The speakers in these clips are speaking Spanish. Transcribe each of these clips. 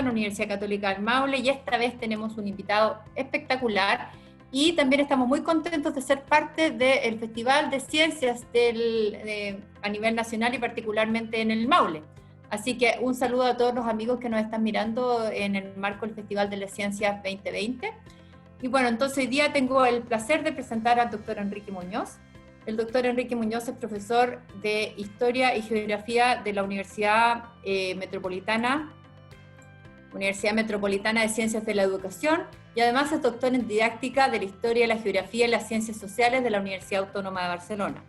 la Universidad Católica del Maule, y esta vez tenemos un invitado espectacular, y también estamos muy contentos de ser parte del Festival de Ciencias a nivel nacional y particularmente en el Maule. Así que un saludo a todos los amigos que nos están mirando en el marco del Festival de las Ciencias 2020. Y bueno, entonces hoy día tengo el placer de presentar al doctor Enrique Muñoz. El doctor Enrique Muñoz es profesor de Historia y Geografía de la Universidad Metropolitana de Ciencias de la Educación, y además es doctor en Didáctica de la Historia, la Geografía y las Ciencias Sociales de la Universidad Autónoma de Barcelona.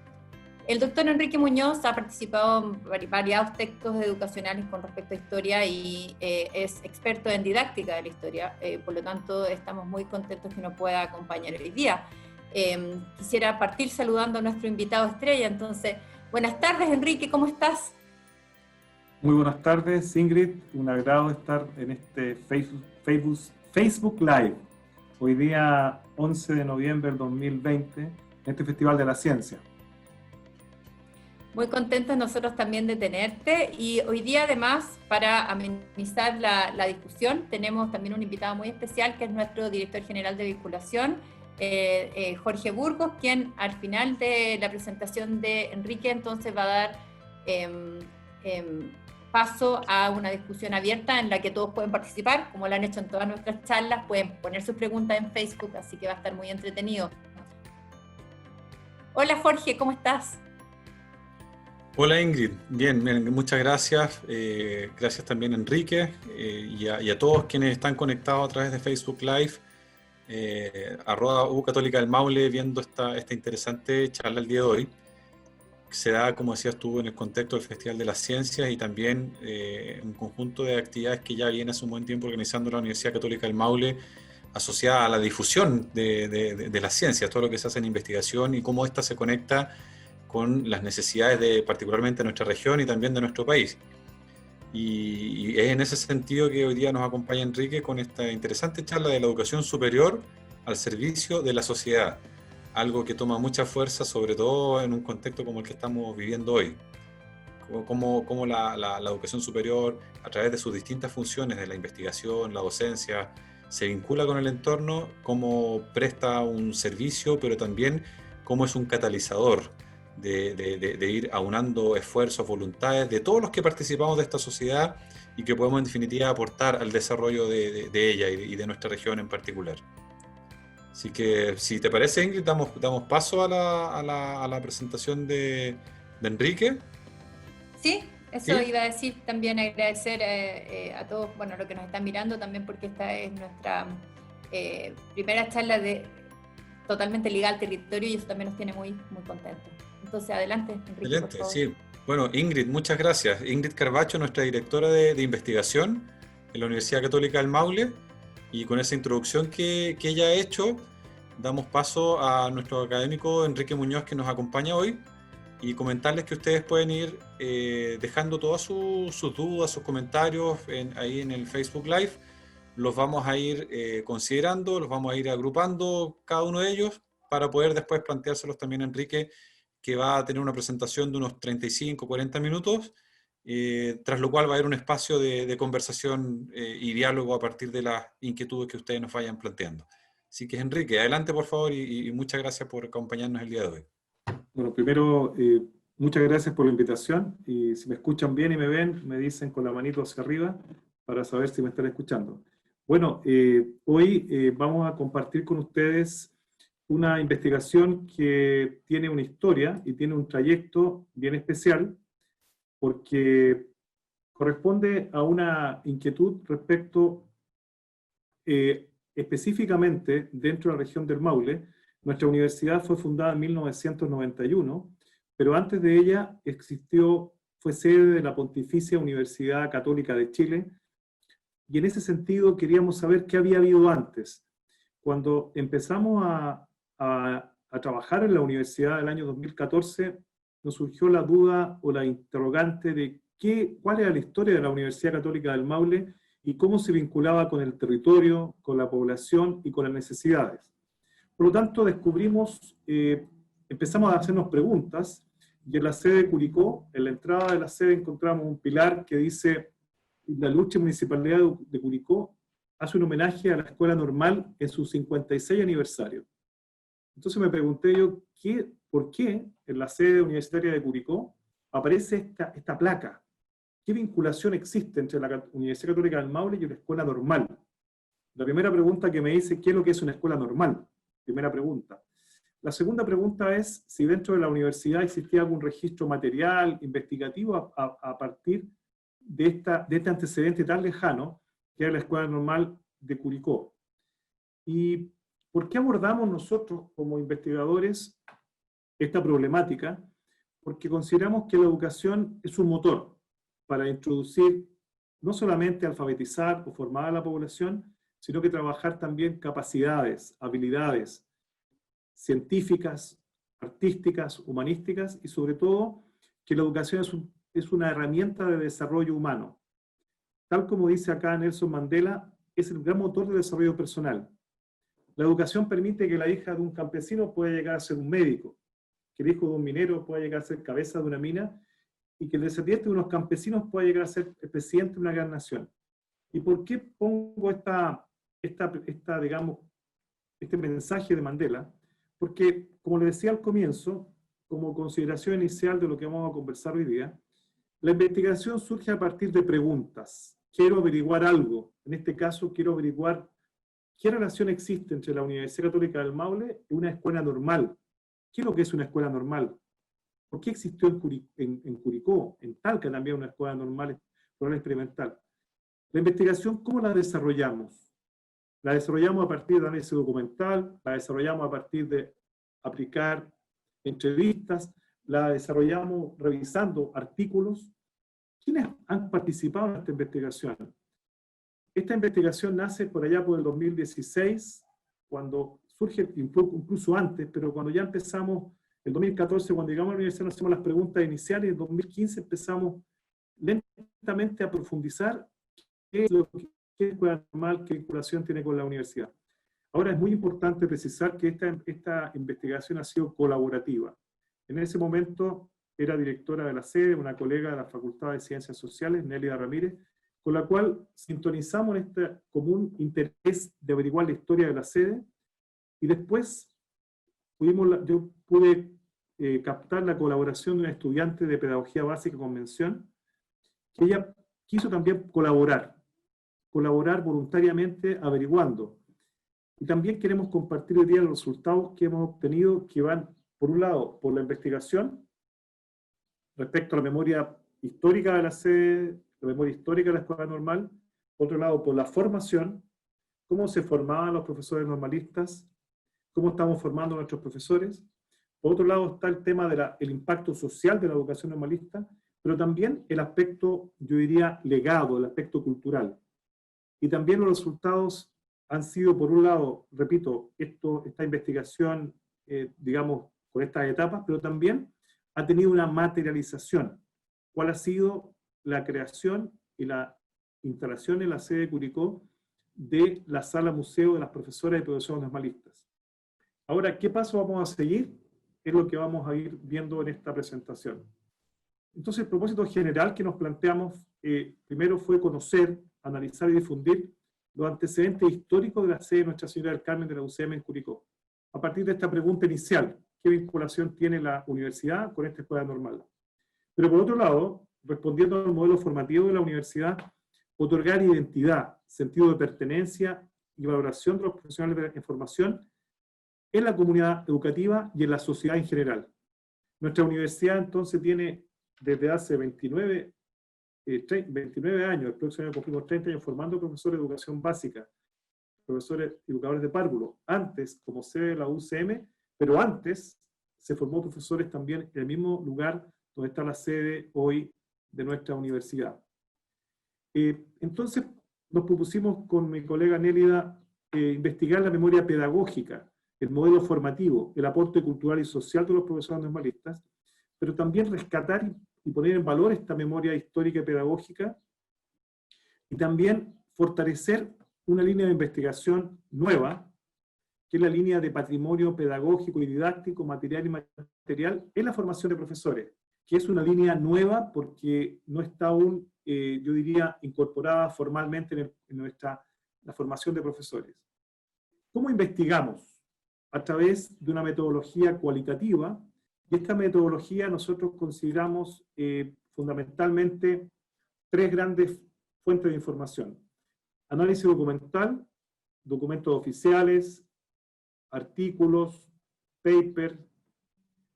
El doctor Enrique Muñoz ha participado en variados textos educacionales con respecto a historia y es experto en didáctica de la historia, por lo tanto estamos muy contentos que nos pueda acompañar hoy día. Quisiera partir saludando a nuestro invitado estrella, entonces, buenas tardes Enrique, ¿cómo estás? Muy buenas tardes Ingrid, un agrado estar en este Facebook Live, hoy día 11 de noviembre del 2020, en este Festival de la Ciencia. Muy contentos nosotros también de tenerte, y hoy día además, para amenizar la discusión, tenemos también un invitado muy especial que es nuestro director general de vinculación, Jorge Burgos, quien al final de la presentación de Enrique entonces va a dar paso a una discusión abierta en la que todos pueden participar, como lo han hecho en todas nuestras charlas, pueden poner sus preguntas en Facebook, así que va a estar muy entretenido. Hola Jorge, ¿cómo estás? Hola Ingrid, bien, muchas gracias. Gracias también a Enrique y a todos quienes están conectados a través de Facebook Live, @U Católica del Maule, viendo esta interesante charla el día de hoy. Se da, como decías tú, en el contexto del Festival de las Ciencias y también un conjunto de actividades que ya viene hace un buen tiempo organizando la Universidad Católica del Maule, asociada a la difusión de las ciencias, todo lo que se hace en investigación y cómo ésta se conecta con las necesidades de particularmente nuestra región y también de nuestro país. Y es en ese sentido que hoy día nos acompaña Enrique con esta interesante charla de la educación superior al servicio de la sociedad, algo que toma mucha fuerza, sobre todo en un contexto como el que estamos viviendo hoy. Cómo la educación superior, a través de sus distintas funciones, de la investigación, la docencia, se vincula con el entorno, cómo presta un servicio, pero también cómo es un catalizador de ir aunando esfuerzos, voluntades de todos los que participamos de esta sociedad y que podemos en definitiva aportar al desarrollo de ella y de nuestra región en particular. Así que, si te parece, Ingrid, damos paso a la presentación de Enrique. Sí, eso ¿Sí? iba a decir, también agradecer a todos, bueno, los que nos están mirando también, porque esta es nuestra primera charla totalmente ligada al territorio, y eso también nos tiene muy, muy contentos. Entonces, adelante, Enrique, Excelente, por favor. sí. Bueno, Ingrid, muchas gracias. Ingrid Carbacho, nuestra directora de investigación en la Universidad Católica del Maule, y con esa introducción que ella ha hecho, damos paso a nuestro académico Enrique Muñoz, que nos acompaña hoy, y comentarles que ustedes pueden ir dejando todas sus dudas, sus comentarios ahí en el Facebook Live. Los vamos a ir considerando, los vamos a ir agrupando cada uno de ellos para poder después planteárselos también a Enrique, que va a tener una presentación de unos 35-40 minutos, tras lo cual va a haber un espacio de conversación y diálogo a partir de las inquietudes que ustedes nos vayan planteando. Así que Enrique, adelante por favor, y muchas gracias por acompañarnos el día de hoy. Bueno, primero, muchas gracias por la invitación, y si me escuchan bien y me ven, me dicen con la manito hacia arriba para saber si me están escuchando. Bueno, hoy vamos a compartir con ustedes una investigación que tiene una historia y tiene un trayecto bien especial, porque corresponde a una inquietud respecto específicamente dentro de la región del Maule. Nuestra universidad fue fundada en 1991, pero antes de ella fue sede de la Pontificia Universidad Católica de Chile, y en ese sentido queríamos saber qué había habido antes. Cuando empezamos a trabajar en la universidad del año 2014, nos surgió la duda o la interrogante de cuál era la historia de la Universidad Católica del Maule y cómo se vinculaba con el territorio, con la población y con las necesidades. Por lo tanto, empezamos a hacernos preguntas, y en la sede de Curicó, en la entrada de la sede, encontramos un pilar que dice: la Luche Municipalidad de Curicó hace un homenaje a la Escuela Normal en su 56 aniversario. Entonces me pregunté yo, ¿por qué en la sede universitaria de Curicó aparece esta placa? ¿Qué vinculación existe entre la Universidad Católica del Maule y la Escuela Normal? La primera pregunta que me dice, ¿qué es lo que es una escuela normal? Primera pregunta. La segunda pregunta es si dentro de la universidad existía algún registro material, investigativo, a partir de este antecedente tan lejano, que era la Escuela Normal de Curicó. ¿Y por qué abordamos nosotros como investigadores esta problemática? Porque consideramos que la educación es un motor para introducir, no solamente alfabetizar o formar a la población, sino que trabajar también capacidades, habilidades científicas, artísticas, humanísticas, y sobre todo que la educación es una herramienta de desarrollo humano. Tal como dice acá Nelson Mandela, es el gran motor de desarrollo personal. La educación permite que la hija de un campesino pueda llegar a ser un médico, que el hijo de un minero pueda llegar a ser cabeza de una mina, y que el descendiente de unos campesinos pueda llegar a ser el presidente de una gran nación. ¿Y por qué pongo digamos, este mensaje de Mandela? Porque, como le decía al comienzo, como consideración inicial de lo que vamos a conversar hoy día, la investigación surge a partir de preguntas. Quiero averiguar algo. En este caso, quiero averiguar qué relación existe entre la Universidad Católica del Maule y una escuela normal. ¿Qué es lo que es una escuela normal? ¿Por qué existió en Curicó, en Talca también una escuela normal experimental? La investigación, ¿cómo la desarrollamos? La desarrollamos a partir de análisis documental, la desarrollamos a partir de aplicar entrevistas, la desarrollamos revisando artículos. ¿Quiénes han participado en esta investigación? Esta investigación nace por allá por el 2016, cuando surge, incluso antes, pero cuando ya empezamos, el 2014, cuando llegamos a la universidad, nos hacemos las preguntas iniciales, y en el 2015 empezamos lentamente a profundizar qué es lo que es escuela normal, qué vinculación tiene con la universidad. Ahora es muy importante precisar que esta investigación ha sido colaborativa. En ese momento era directora de la sede, una colega de la Facultad de Ciencias Sociales, Nélida Ramírez, con la cual sintonizamos en este común interés de averiguar la historia de la sede, y después yo pude captar la colaboración de una estudiante de Pedagogía Básica con mención, que ella quiso también colaborar voluntariamente averiguando. Y también queremos compartir hoy día los resultados que hemos obtenido, que van, por un lado, por la investigación respecto a la memoria histórica de la sede, la memoria histórica de la escuela normal, por otro lado, por la formación, cómo se formaban los profesores normalistas, cómo estamos formando a nuestros profesores. Por otro lado está el tema del impacto social de la educación normalista, pero también el aspecto, yo diría, legado, el aspecto cultural. Y también los resultados han sido, por un lado, repito, esta investigación, digamos, con estas etapas, pero también ha tenido una materialización. ¿Cuál ha sido la creación y la instalación en la sede de Curicó de la sala museo de las profesoras y profesores normalistas? Ahora, ¿qué paso vamos a seguir? Es lo que vamos a ir viendo en esta presentación. Entonces, el propósito general que nos planteamos primero fue conocer, analizar y difundir los antecedentes históricos de la sede de Nuestra Señora del Carmen de la UCM en Curicó. A partir de esta pregunta inicial, ¿qué vinculación tiene la universidad con esta escuela normal? Pero por otro lado, respondiendo al modelo formativo de la universidad, otorgar identidad, sentido de pertenencia y valoración de los profesionales en formación en la comunidad educativa y en la sociedad en general. Nuestra universidad entonces tiene desde hace 29 años, el próximo año cumplimos 30 años formando profesores de educación básica, profesores educadores de párvulo, antes como sede de la UCM, pero antes se formó profesores también en el mismo lugar donde está la sede hoy de nuestra universidad. Entonces nos propusimos con mi colega Nélida investigar la memoria pedagógica, el modelo formativo, el aporte cultural y social de los profesores normalistas, pero también rescatar y poner en valor esta memoria histórica y pedagógica, y también fortalecer una línea de investigación nueva, que es la línea de patrimonio pedagógico y didáctico, material y material, en la formación de profesores, que es una línea nueva porque no está aún yo diría, incorporada formalmente en la formación de profesores. ¿Cómo investigamos? A través de una metodología cualitativa, y esta metodología nosotros consideramos fundamentalmente tres grandes fuentes de información: análisis documental, documentos oficiales, artículos, papers.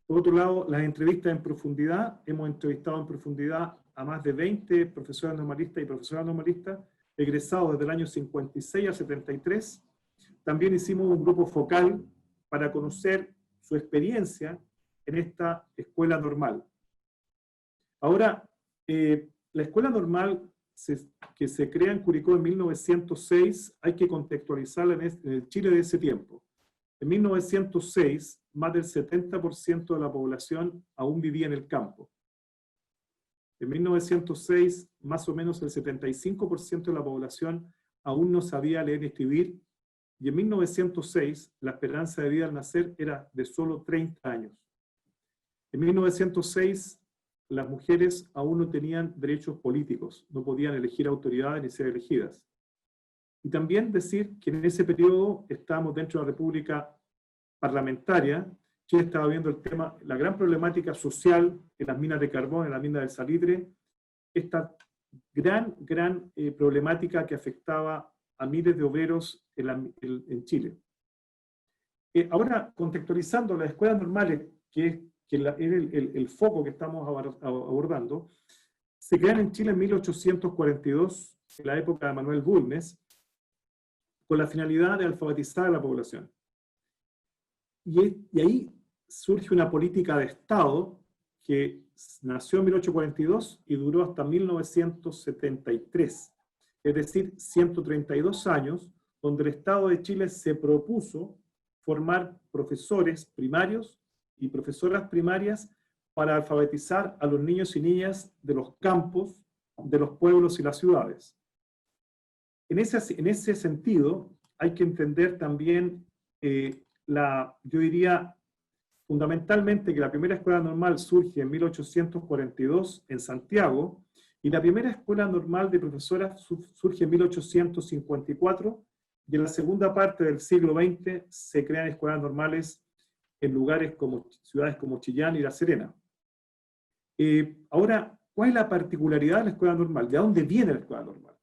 Por otro lado, las entrevistas en profundidad. Hemos entrevistado en profundidad a más de 20 profesores normalistas y profesoras normalistas, egresados desde el año 56 al 73. También hicimos un grupo focal para conocer su experiencia en esta escuela normal. Ahora, la escuela normal que se crea en Curicó en 1906, hay que contextualizarla en el Chile de ese tiempo. En 1906, más del 70% de la población aún vivía en el campo. En 1906, más o menos el 75% de la población aún no sabía leer y escribir, y en 1906 la esperanza de vida al nacer era de solo 30 años. En 1906 las mujeres aún no tenían derechos políticos, no podían elegir autoridades ni ser elegidas. Y también decir que en ese periodo estábamos dentro de la República Parlamentaria. Chile estaba viendo el tema, la gran problemática social en las minas de carbón, en la mina del salitre, esta gran problemática que afectaba a miles de obreros en Chile. Ahora, contextualizando las escuelas normales, que es el foco que estamos abordando, se crean en Chile en 1842, en la época de Manuel Bulnes, con la finalidad de alfabetizar a la población. Y ahí surge una política de Estado que nació en 1842 y duró hasta 1973, es decir, 132 años, donde el Estado de Chile se propuso formar profesores primarios y profesoras primarias para alfabetizar a los niños y niñas de los campos, de los pueblos y las ciudades. En ese sentido, hay que entender también, yo diría, fundamentalmente que la primera escuela normal surge en 1842 en Santiago, y la primera escuela normal de profesoras surge en 1854, y en la segunda parte del siglo XX se crean escuelas normales en ciudades como Chillán y La Serena. Ahora, ¿cuál es la particularidad de la escuela normal? ¿De dónde viene la escuela normal?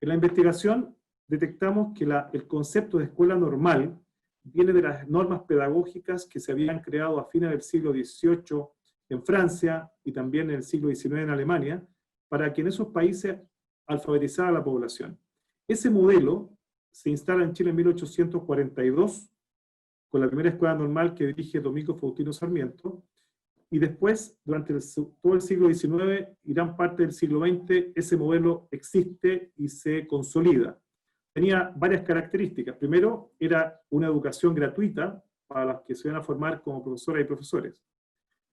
En la investigación detectamos que el concepto de escuela normal viene de las normas pedagógicas que se habían creado a fines del siglo XVIII en Francia y también en el siglo XIX en Alemania, para que en esos países alfabetizara a la población. Ese modelo se instala en Chile en 1842, con la primera escuela normal que dirige Domingo Faustino Sarmiento, y después, durante todo el siglo XIX y gran parte del siglo XX, ese modelo existe y se consolida. Tenía varias características. Primero, era una educación gratuita para las que se iban a formar como profesoras y profesores.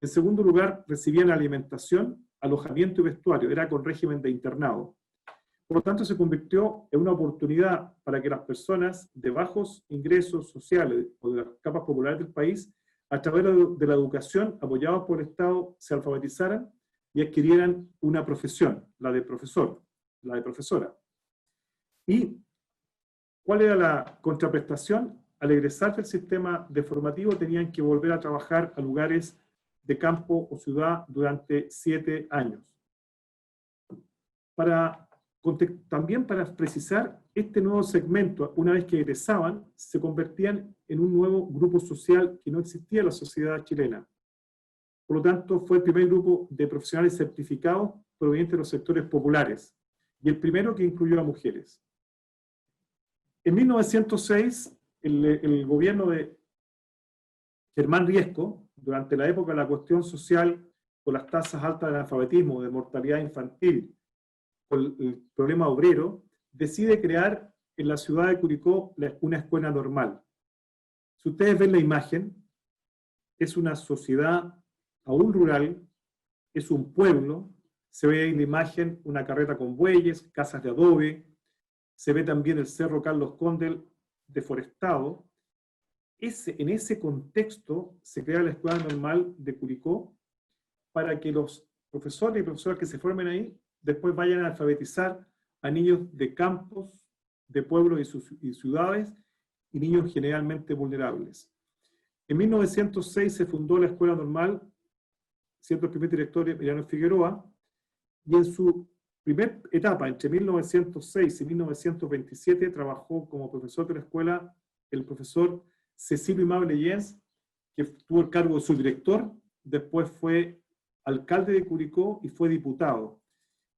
En segundo lugar, recibían alimentación, alojamiento y vestuario, era con régimen de internado. Por lo tanto, se convirtió en una oportunidad para que las personas de bajos ingresos sociales o de las capas populares del país, a través de la educación, apoyados por el Estado, se alfabetizaran y adquirieran una profesión, la de profesor, la de profesora. ¿Y cuál era la contraprestación? Al egresar del sistema de formativo tenían que volver a trabajar a lugares de campo o ciudad durante 7 años. También para precisar, este nuevo segmento, una vez que egresaban, se convertían en un nuevo grupo social que no existía en la sociedad chilena. Por lo tanto, fue el primer grupo de profesionales certificados provenientes de los sectores populares, y el primero que incluyó a mujeres. En 1906, el gobierno de Germán Riesco, durante la época de la cuestión social, con las tasas altas de analfabetismo, de mortalidad infantil, con el problema obrero, decide crear en la ciudad de Curicó una escuela normal. Si ustedes ven la imagen, es una sociedad aún rural, es un pueblo, se ve en la imagen una carreta con bueyes, casas de adobe, se ve también el Cerro Carlos Condel deforestado. En ese contexto se crea la escuela normal de Curicó para que los profesores y profesoras que se formen ahí después vayan a alfabetizar a niños de campos, de pueblos y ciudades, y niños generalmente vulnerables. En 1906 se fundó la Escuela Normal, siendo el primer director Emiliano Figueroa, y en su primera etapa, entre 1906 y 1927, trabajó como profesor de la escuela el profesor Cecilio Maule Jens, que tuvo el cargo de subdirector, después fue alcalde de Curicó y fue diputado.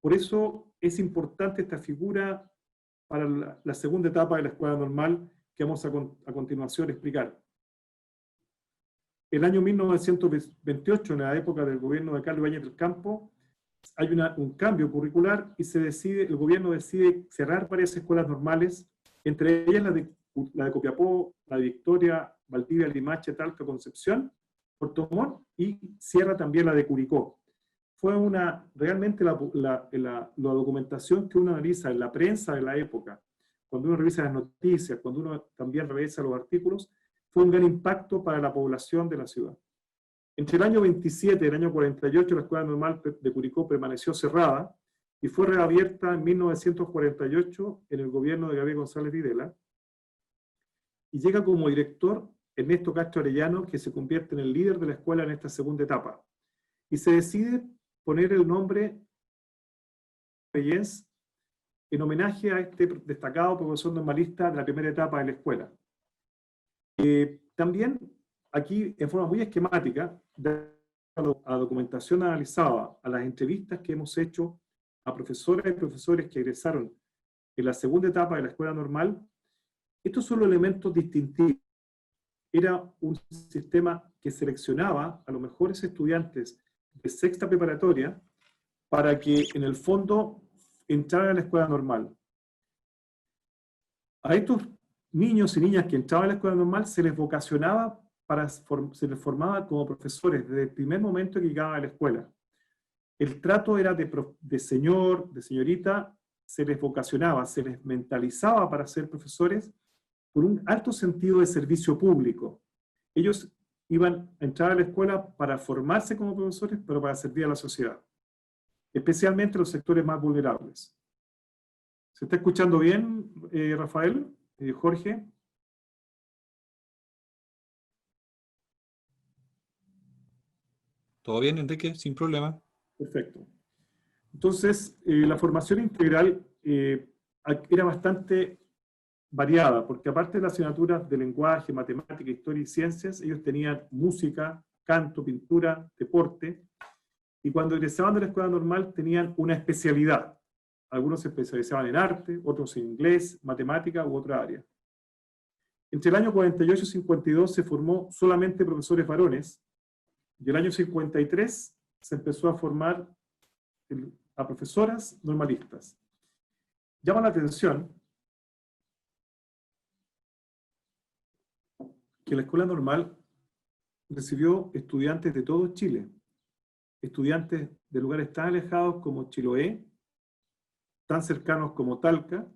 Por eso es importante esta figura para la segunda etapa de la Escuela Normal que vamos a continuación explicar. El año 1928, en la época del gobierno de Carlos Ibáñez del Campo, hay un cambio curricular y el gobierno decide cerrar varias escuelas normales, entre ellas la de Copiapó, la de Victoria, Valdivia, Limache, Talca, Concepción, Puerto Montt, y cierra también la de Curicó. Fue realmente la documentación que uno analiza en la prensa de la época, cuando uno revisa las noticias, cuando uno también revisa los artículos, fue un gran impacto para la población de la ciudad. Entre el año 27 y el año 48, la Escuela Normal de Curicó permaneció cerrada y fue reabierta en 1948 en el gobierno de Gabriel González Videla, y llega como director Ernesto Castro Arellano, que se convierte en el líder de la escuela en esta segunda etapa. Y se decide poner el nombre Jens en homenaje a este destacado profesor normalista de la primera etapa de la escuela. También, aquí, en forma muy esquemática, a la documentación analizada, a las entrevistas que hemos hecho a profesoras y profesores que egresaron en la segunda etapa de la escuela normal, estos son los elementos distintivos. Era un sistema que seleccionaba a los mejores estudiantes de sexta preparatoria para que, en el fondo, entraran a la escuela normal. A estos niños y niñas que entraban a la escuela normal se les vocacionaba, se les formaba como profesores desde el primer momento que llegaban a la escuela. El trato era de señor, de señorita, se les vocacionaba, se les mentalizaba para ser profesores con un alto sentido de servicio público. Ellos iban a entrar a la escuela para formarse como profesores, pero para servir a la sociedad, especialmente los sectores más vulnerables. ¿Se está escuchando bien, Rafael? Jorge. ¿Todo bien, Enrique? Sin problema. Perfecto. Entonces, la formación integral era bastante variada, porque aparte de las asignaturas de lenguaje, matemática, historia y ciencias, ellos tenían música, canto, pintura, deporte, y cuando egresaban de la escuela normal tenían una especialidad. Algunos se especializaban en arte, otros en inglés, matemática u otra área. Entre el año 48 y 52 se formó solamente profesores varones, y el año 53 se empezó a formar a profesoras normalistas. Llama la atención que la escuela normal recibió estudiantes de todo Chile, estudiantes de lugares tan alejados como Chiloé, tan cercanos como Talca,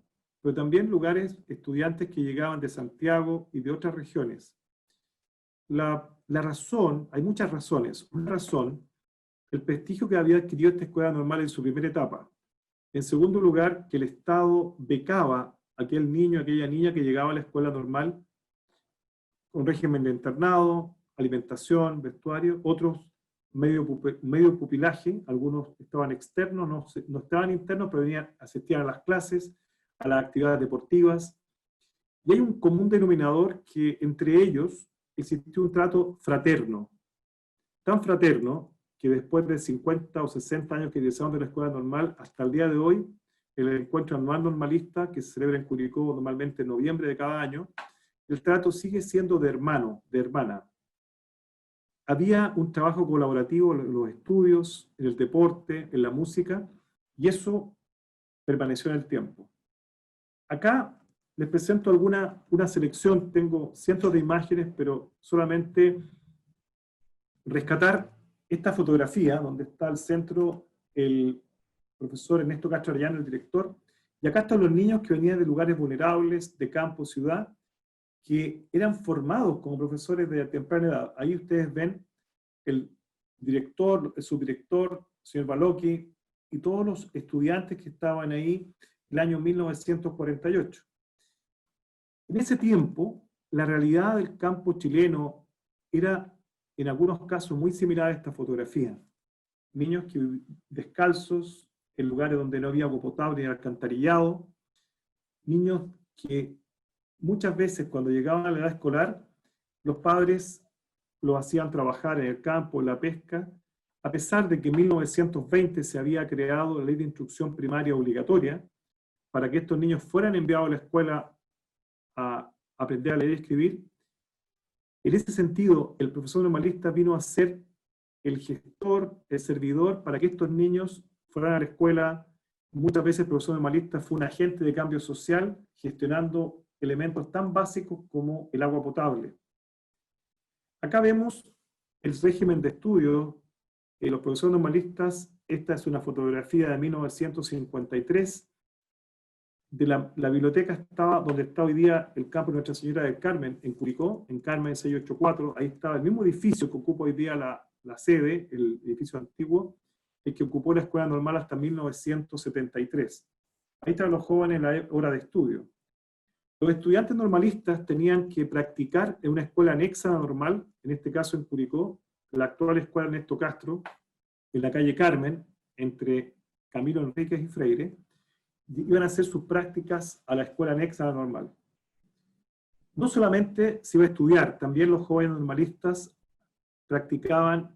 pero también estudiantes que llegaban de Santiago y de otras regiones. La razón, hay muchas razones. Una razón, el prestigio que había adquirido esta escuela normal en su primera etapa. En segundo lugar, que el Estado becaba a aquel niño, aquella niña que llegaba a la escuela normal con régimen de internado, alimentación, vestuario, otros medio pupilaje, algunos estaban externos, no estaban internos, pero asistían a las clases, a las actividades deportivas. Y hay un común denominador que entre ellos existió un trato fraterno, tan fraterno que después de 50 o 60 años que egresaron de la escuela normal, hasta el día de hoy, el encuentro anual normalista, que se celebra en Curicó normalmente en noviembre de cada año, el trato sigue siendo de hermano, de hermana. Había un trabajo colaborativo en los estudios, en el deporte, en la música, y eso permaneció en el tiempo. Acá les presento una selección, tengo cientos de imágenes, pero solamente rescatar esta fotografía, donde está al centro el profesor Ernesto Castro Arellano, el director, y acá están los niños que venían de lugares vulnerables, de campo, ciudad, que eran formados como profesores de temprana edad. Ahí ustedes ven el director, el subdirector, señor Baloqui, y todos los estudiantes que estaban ahí el año 1948. En ese tiempo, la realidad del campo chileno era, en algunos casos, muy similar a esta fotografía. Niños que descalzos, en lugares donde no había agua potable ni alcantarillado, niños que muchas veces cuando llegaban a la edad escolar, los padres los hacían trabajar en el campo, en la pesca, a pesar de que en 1920 se había creado la ley de instrucción primaria obligatoria para que estos niños fueran enviados a la escuela a aprender a leer y escribir. En ese sentido, el profesor normalista vino a ser el gestor, el servidor, para que estos niños fueran a la escuela. Muchas veces el profesor normalista fue un agente de cambio social, gestionando elementos tan básicos como el agua potable. Acá vemos el régimen de estudio de los profesores normalistas. Esta es una fotografía de 1953, de la biblioteca estaba donde está hoy día el campo de Nuestra Señora del Carmen, en Curicó, en Carmen 684, ahí estaba el mismo edificio que ocupa hoy día la sede, el edificio antiguo, el que ocupó la escuela normal hasta 1973. Ahí estaban los jóvenes en la hora de estudio. Los estudiantes normalistas tenían que practicar en una escuela anexa a la normal, en este caso en Curicó, la actual escuela Ernesto Castro, en la calle Carmen, entre Camilo Enríquez y Freire. Iban a hacer sus prácticas a la escuela anexa a la normal. No solamente se iba a estudiar, también los jóvenes normalistas practicaban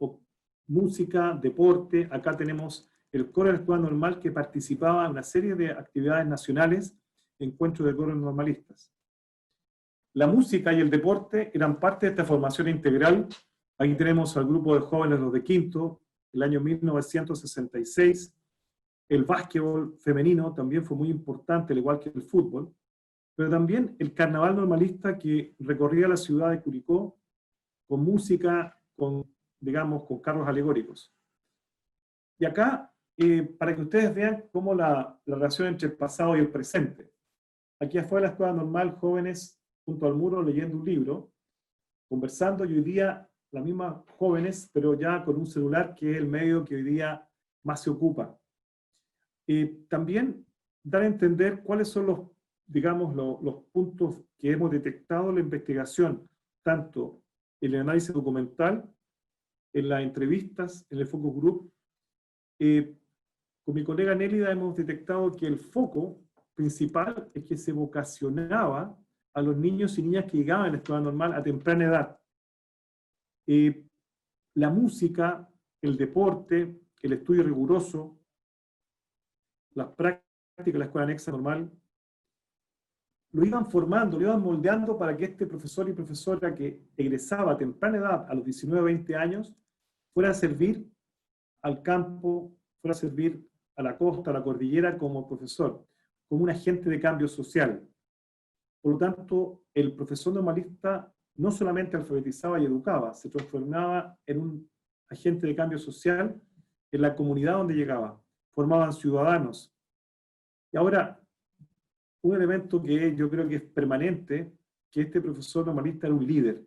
música, deporte. Acá tenemos el coro de la escuela normal que participaba en una serie de actividades nacionales, encuentros de coros normalistas. La música y el deporte eran parte de esta formación integral. Aquí tenemos al grupo de jóvenes, los de quinto, el año 1966. El básquetbol femenino también fue muy importante, al igual que el fútbol, pero también el carnaval normalista que recorría la ciudad de Curicó con música, digamos, con carros alegóricos. Y acá, para que ustedes vean cómo la relación entre el pasado y el presente. Aquí afuera de la escuela normal, jóvenes junto al muro leyendo un libro, conversando, y hoy día las mismas jóvenes, pero ya con un celular, que es el medio que hoy día más se ocupa. También dar a entender cuáles son los, digamos, los puntos que hemos detectado en la investigación, tanto en el análisis documental, en las entrevistas, en el focus group. Con mi colega Nélida hemos detectado que el foco principal es que se vocacionaba a los niños y niñas que llegaban a la escuela normal a temprana edad. La música, el deporte, el estudio riguroso, las prácticas de la escuela anexa normal, lo iban formando, lo iban moldeando para que este profesor y profesora que egresaba a temprana edad, a los 19 o 20 años, fuera a servir al campo, fuera a servir a la costa, a la cordillera como profesor, como un agente de cambio social. Por lo tanto, el profesor normalista no solamente alfabetizaba y educaba, se transformaba en un agente de cambio social en la comunidad donde llegaba. Formaban ciudadanos. Y ahora, un elemento que yo creo que es permanente, que este profesor normalista era un líder.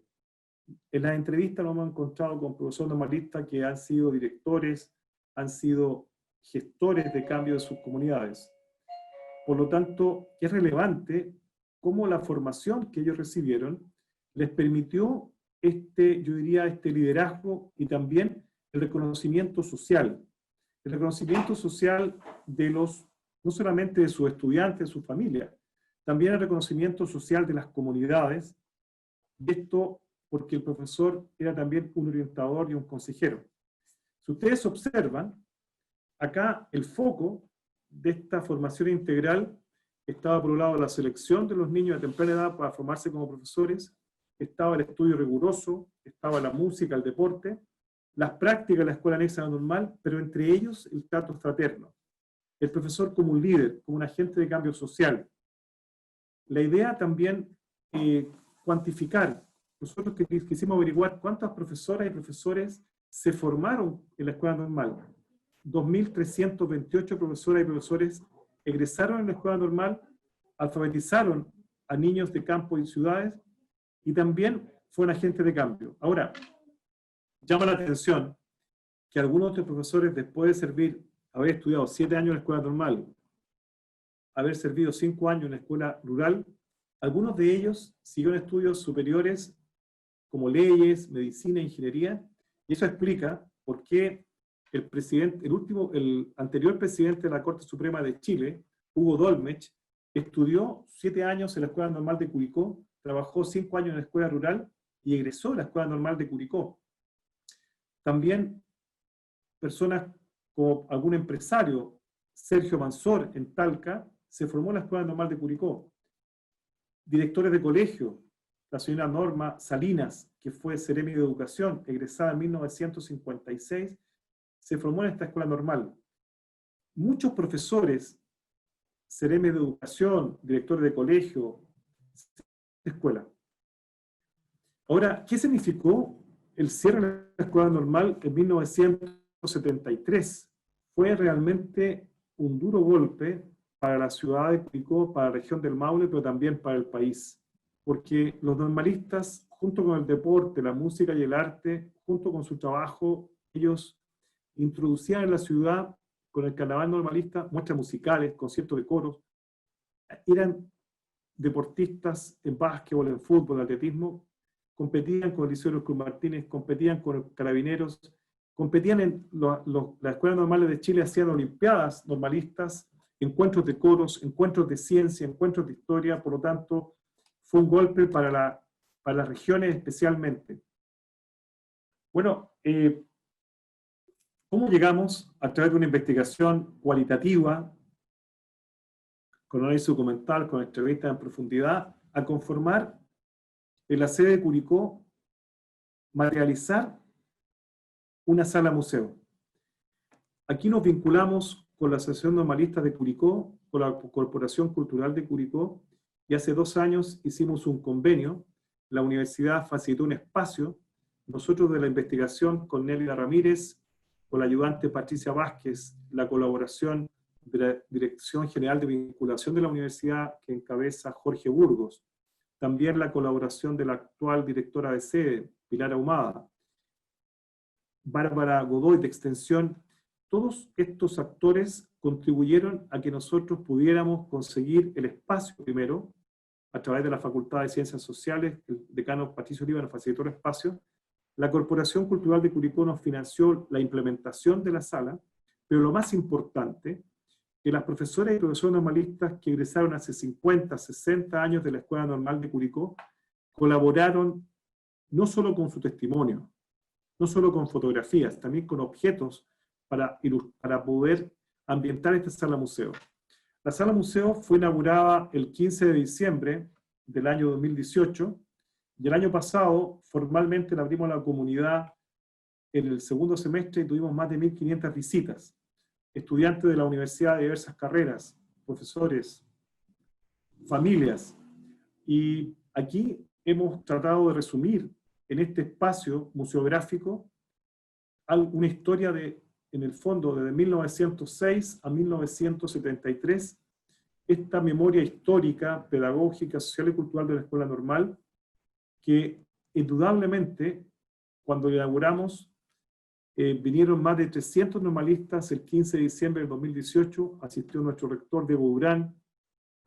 En las entrevistas nos hemos encontrado con profesores normalistas que han sido directores, han sido gestores de cambio de sus comunidades. Por lo tanto, es relevante cómo la formación que ellos recibieron les permitió yo diría, este liderazgo y también el reconocimiento social. El reconocimiento social de no solamente de sus estudiantes, de su familia, también el reconocimiento social de las comunidades, y esto porque el profesor era también un orientador y un consejero. Si ustedes observan, acá el foco de esta formación integral estaba por un lado la selección de los niños a temprana edad para formarse como profesores, estaba el estudio riguroso, estaba la música, el deporte, las prácticas de la escuela anexa normal, pero entre ellos el trato fraterno. El profesor como un líder, como un agente de cambio social. La idea también, cuantificar. Nosotros quisimos averiguar cuántas profesoras y profesores se formaron en la escuela normal. 2.328 profesoras y profesores egresaron en la escuela normal, alfabetizaron a niños de campo y ciudades, y también fueron agentes de cambio. Ahora, llama la atención que algunos de los profesores, después de servir haber estudiado 7 años en la escuela normal, haber servido 5 años en la escuela rural, algunos de ellos siguieron estudios superiores como leyes, medicina, ingeniería, y eso explica por qué el anterior presidente de la Corte Suprema de Chile, Hugo Dolmech, estudió 7 años en la Escuela Normal de Curicó, trabajó 5 años en la Escuela Rural y egresó de la Escuela Normal de Curicó. También personas como algún empresario, Sergio Mansor en Talca, se formó en la Escuela Normal de Curicó. Directores de colegio, la señora Norma Salinas, que fue Seremi de Educación, egresada en 1956, se formó en esta escuela normal. Muchos profesores, Seremi de Educación, directores de colegio, de escuela. Ahora, ¿qué significó el cierre de la escuela normal en 1973? Fue realmente un duro golpe para la ciudad de Curicó, para la región del Maule, pero también para el país. Porque los normalistas, junto con el deporte, la música y el arte, junto con su trabajo, ellos introducían en la ciudad, con el carnaval normalista, muestras musicales, conciertos de coros. Eran deportistas en básquetbol, en fútbol, en atletismo, competían con el Liceo Cruz Martínez, competían con los carabineros, competían en las escuelas normales de Chile, hacían olimpiadas normalistas, encuentros de coros, encuentros de ciencia, encuentros de historia, por lo tanto, fue un golpe para las regiones especialmente. Bueno, ¿cómo llegamos a través de una investigación cualitativa, con análisis documental, con entrevistas en profundidad, a conformar en la sede de Curicó, materializar una sala museo? Aquí nos vinculamos con la Asociación Normalista de Curicó, con la Corporación Cultural de Curicó, y hace 2 años hicimos un convenio. La universidad facilitó un espacio, nosotros de la investigación con Nélida Ramírez, con la ayudante Patricia Vázquez, la colaboración de la Dirección General de Vinculación de la universidad que encabeza Jorge Burgos, también la colaboración de la actual directora de sede, Pilar Ahumada, Bárbara Godoy de Extensión. Todos estos actores contribuyeron a que nosotros pudiéramos conseguir el espacio primero, a través de la Facultad de Ciencias Sociales, el decano Patricio Oliva nos facilitó el espacio. La Corporación Cultural de Curicó nos financió la implementación de la sala, pero lo más importante, que las profesoras y profesores normalistas que egresaron hace 50, 60 años de la Escuela Normal de Curicó, colaboraron no solo con su testimonio, no solo con fotografías, también con objetos para poder ambientar esta sala museo. La sala museo fue inaugurada el 15 de diciembre del año 2018, y el año pasado formalmente la abrimos a la comunidad en el segundo semestre y tuvimos más de 1.500 visitas. Estudiantes de la universidad de diversas carreras, profesores, familias. Y aquí hemos tratado de resumir en este espacio museográfico una historia en el fondo, desde 1906 a 1973, esta memoria histórica, pedagógica, social y cultural de la Escuela Normal, que indudablemente, cuando inauguramos, vinieron más de 300 normalistas el 15 de diciembre del 2018, asistió nuestro rector Diego Durán,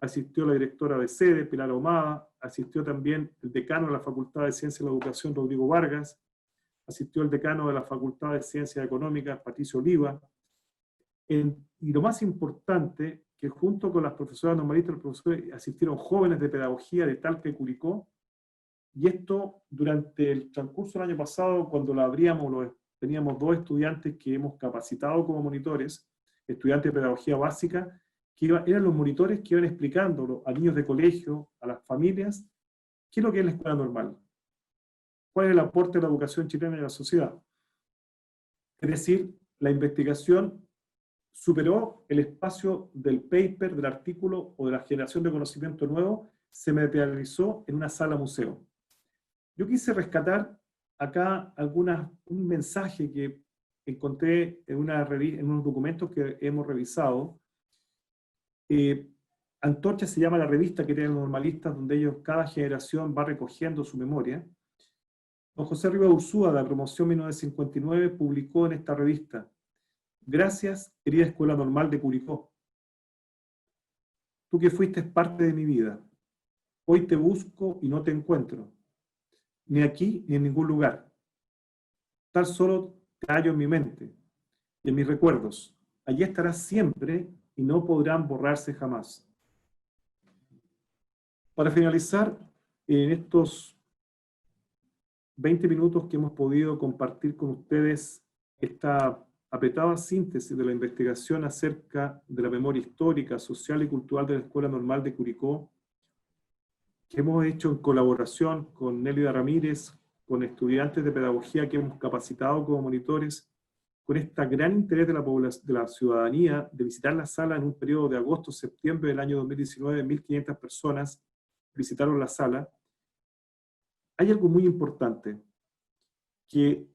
asistió la directora de sede, Pilar Ahumada, asistió también el decano de la Facultad de Ciencias de la Educación, Rodrigo Vargas, asistió el decano de la Facultad de Ciencias Económicas, Patricio Oliva, y lo más importante, que junto con las profesoras normalistas, los profesores asistieron jóvenes de pedagogía de Talca y Curicó, y esto durante el transcurso del año pasado, cuando la abríamos, teníamos 2 estudiantes que hemos capacitado como monitores, estudiantes de pedagogía básica, que eran los monitores que iban explicando a niños de colegio, a las familias, qué es lo que es la escuela normal, cuál es el aporte de la educación chilena en la sociedad. Es decir, la investigación superó el espacio del paper, del artículo o de la generación de conocimiento nuevo, se materializó en una sala museo. Yo quise rescatar acá un mensaje que encontré en unos documentos que hemos revisado. Antorcha se llama la revista que tienen los normalistas, donde cada generación va recogiendo su memoria. Don José Rivas Ursúa, de la promoción 1959, publicó en esta revista: Gracias, querida Escuela Normal de Curicó. Tú que fuiste parte de mi vida. Hoy te busco y no te encuentro. Ni aquí ni en ningún lugar. Tan solo te hallo en mi mente y en mis recuerdos. Allí estarás siempre y no podrán borrarse jamás. Para finalizar, en estos 20 minutos que hemos podido compartir con ustedes esta apretada síntesis de la investigación acerca de la memoria histórica, social y cultural de la Escuela Normal de Curicó, que hemos hecho en colaboración con Nélida Ramírez, con estudiantes de pedagogía que hemos capacitado como monitores, con este gran interés de la ciudadanía de visitar la sala en un periodo de agosto-septiembre del año 2019, 1.500 personas visitaron la sala. Hay algo muy importante, que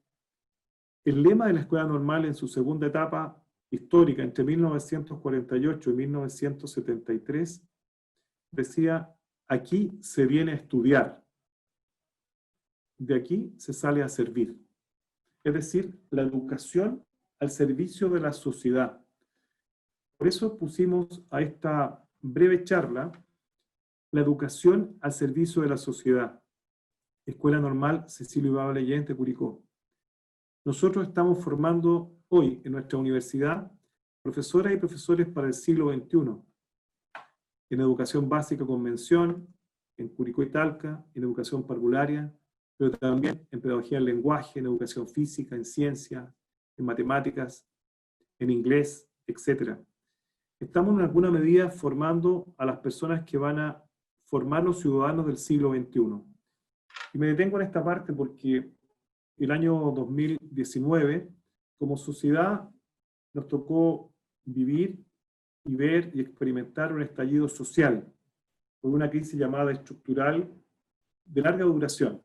el lema de la Escuela Normal en su segunda etapa histórica, entre 1948 y 1973, decía: aquí se viene a estudiar, de aquí se sale a servir. Es decir, la educación al servicio de la sociedad. Por eso pusimos a esta breve charla la educación al servicio de la sociedad. Escuela Normal Cecilio Ibábal Allende, Curicó. Nosotros estamos formando hoy en nuestra universidad profesoras y profesores para el siglo XXI, en educación básica con mención, en Curicó y Talca, en educación parvularia, pero también en pedagogía del lenguaje, en educación física, en ciencia, en matemáticas, en inglés, etc. Estamos en alguna medida formando a las personas que van a formar los ciudadanos del siglo XXI. Y me detengo en esta parte porque el año 2019, como sociedad, nos tocó vivir y ver y experimentar un estallido social, por una crisis llamada estructural de larga duración.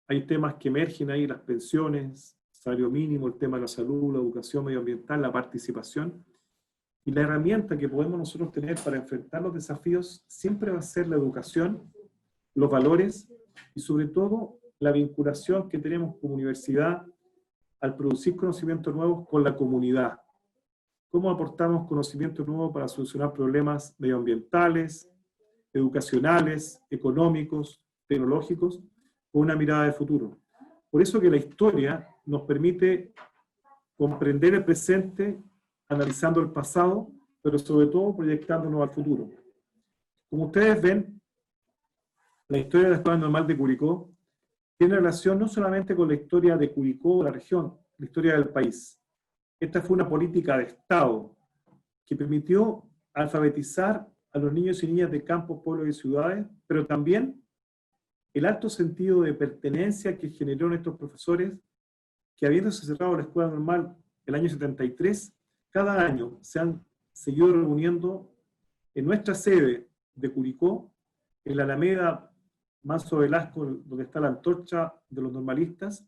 Hay temas que emergen ahí, las pensiones, salario mínimo, el tema de la salud, la educación medioambiental, la participación. Y la herramienta que podemos nosotros tener para enfrentar los desafíos siempre va a ser la educación, los valores y sobre todo la vinculación que tenemos como universidad al producir conocimientos nuevos con la comunidad. ¿Cómo aportamos conocimiento nuevo para solucionar problemas medioambientales, educacionales, económicos, tecnológicos, con una mirada de futuro? Por eso que la historia nos permite comprender el presente, analizando el pasado, pero sobre todo proyectándonos al futuro. Como ustedes ven, la historia de la Escuela Normal de Curicó tiene relación no solamente con la historia de Curicó, la región, la historia del país. Esta fue una política de Estado que permitió alfabetizar a los niños y niñas de campos, pueblos y ciudades, pero también el alto sentido de pertenencia que generó en estos profesores, que habiéndose cerrado la Escuela Normal el año 73, cada año se han seguido reuniendo en nuestra sede de Curicó, en la Alameda Manso Velasco, donde está la antorcha de los normalistas,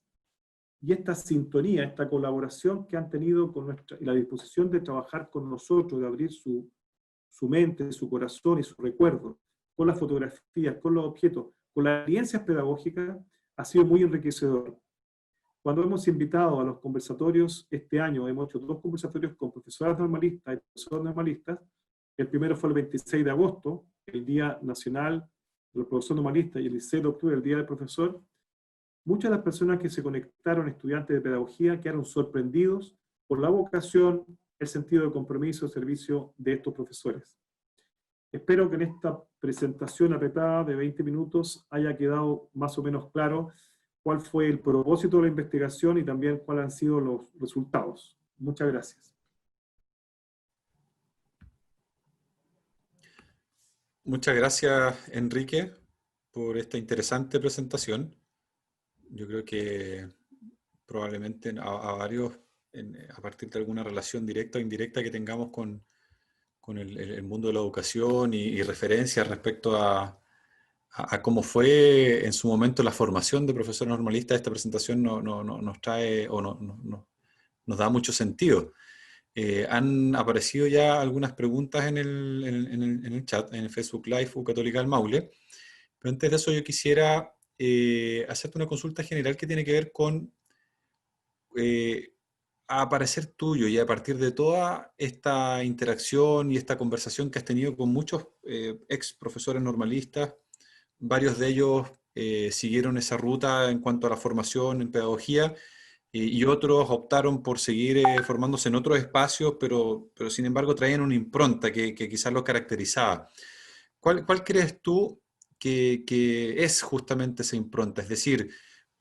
y esta sintonía, esta colaboración que han tenido con y la disposición de trabajar con nosotros, de abrir su mente, su corazón y su recuerdo, con las fotografías, con los objetos, con las experiencias pedagógicas, ha sido muy enriquecedor. Cuando hemos invitado a los conversatorios este año, hemos hecho 2 conversatorios con profesoras normalistas y profesores normalistas. El primero fue el 26 de agosto, el Día Nacional de los Profesores Normalistas, y el 16 de octubre, el Día del Profesor. Muchas de las personas que se conectaron, estudiantes de pedagogía, quedaron sorprendidos por la vocación, el sentido de compromiso y servicio de estos profesores. Espero que en esta presentación apretada de 20 minutos haya quedado más o menos claro cuál fue el propósito de la investigación y también cuáles han sido los resultados. Muchas gracias. Muchas gracias, Enrique, por esta interesante presentación. Yo creo que probablemente a varios, a partir de alguna relación directa o indirecta que tengamos con el mundo de la educación y referencias respecto a cómo fue en su momento la formación de profesores normalistas, esta presentación nos trae o nos da mucho sentido. Han aparecido ya algunas preguntas en el chat, en el Facebook Live Católica del Maule, pero antes de eso yo quisiera hacerte una consulta general que tiene que ver con a parecer tuyo y a partir de toda esta interacción y esta conversación que has tenido con muchos ex profesores normalistas, varios de ellos siguieron esa ruta en cuanto a la formación en pedagogía y otros optaron por seguir formándose en otros espacios, pero sin embargo traían una impronta que quizás los caracterizaba. ¿Cuál crees tú que es justamente esa impronta? Es decir,